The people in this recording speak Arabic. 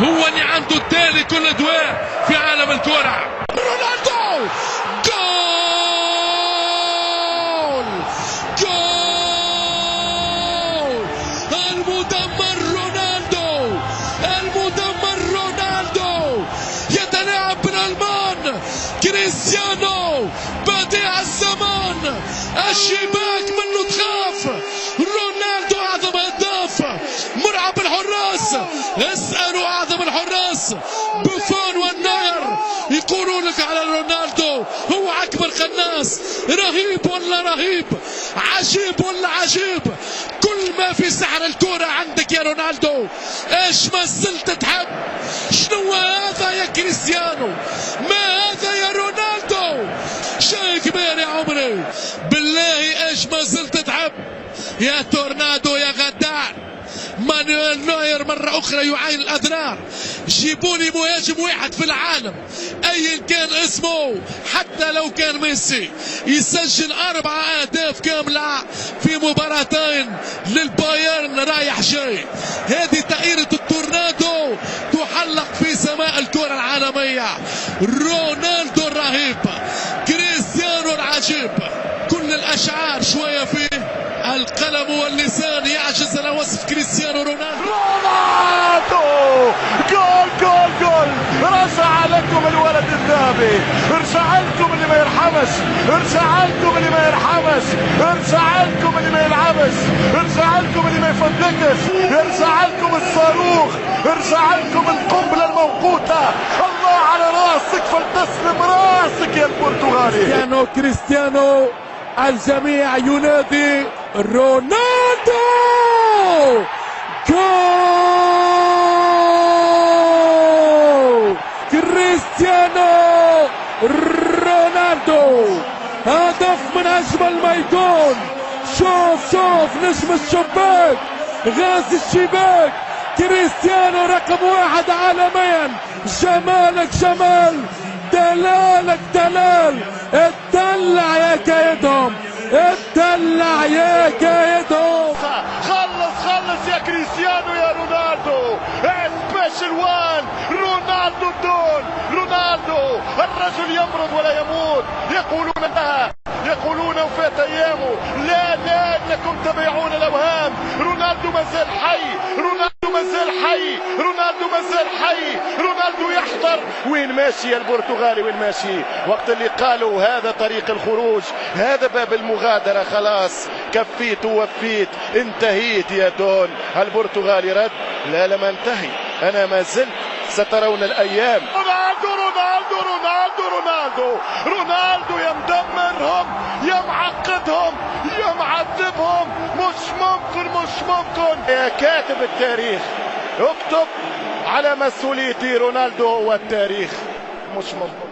هو اللي عنده التالي كل ادوار في عالم الكرة. رونالدو جول جول المدمر رونالدو، المدمر رونالدو يتلاعب بالألمان. كريستيانو بديع الزمان، الشباك منه تخاف. رونالدو أعظم هداف، مرعب الحراس. اسألوا أعظم الحراس بوفون والناير يقولوا لك على رونالدو هو أكبر قناص. رهيب ولا رهيب، عجيب ولا عجيب، كل ما في سحر الكرة عندك يا رونالدو. ايش ما زلت تحب؟ شنو هذا يا كريستيانو؟ ما هذا يا رونالدو؟ شيء كبير يا عمري بالله. ايش ما زلت تحب يا تورنادو يا غدار؟ مانويل نوير مرة أخرى يعاين الأضرار. جيبوا لي مهاجم واحد في العالم أيا كان اسمه، حتى لو كان ميسي، يسجل 4 أهداف كاملة في مباراتين للبايرن رايح جاي. هذه دائرة التورنادو تحلق في سماء الكرة العالمية. رونالدو الرهيب، كريستيانو العجيب، كل الأشعار شوية فيه. القلم واللسان يعجز عن وصف كريستيانو رونالدو. جول جول جول، رجع لكم الولد الذهبي، رجع لكم اللي ما يرحمش، رجع لكم اللي ما يرحمش، رجع لكم اللي ما يلعبش، رجع لكم اللي ما يفدكش، رجع لكم الصاروخ، رجع لكم القنبلة الموقوتة. الله على راسك، فلتسلم راسك يا البرتغالي. كريستيانو الجميع ينادي رونالدو. جول كريستيانو رونالدو، هدف من اجمل ما يكون. شوف نجم الشباك، غازي الشباك، كريستيانو رقم 1 عالميا. جمالك جمال، دلالك دلال. اتدلع يا كايدهم، اتدلع يا كايدهم. خلص يا كريستيانو يا رونالدو. سبيشال وان، رونالدو الدون، رونالدو الرجل يمرض ولا يموت. يقولون انتهى، يقولون وفات ايامه. لا انكم تبيعون الاوهام. رونالدو مازال حي، رونالدو مازال حي، رونالدو مازال حي، رونالدو يحضر. وين ماشي يا البرتغالي؟ وين ماشي؟ وقت اللي قالوا هذا طريق الخروج، هذا باب المغادرة، خلاص كفيت ووفيت، انتهيت يا دون. البرتغالي رد: لا لم انتهي، انا ما زلت، سترون الايام. رونالدو رونالدو رونالدو رونالدو رونالدو، يا مدمرهم، يا معقدهم، يا معذبهم. مش ممكن، مش ممكن. يا كاتب التاريخ، اكتب على مسؤوليتي، رونالدو هو التاريخ. مش ممكن.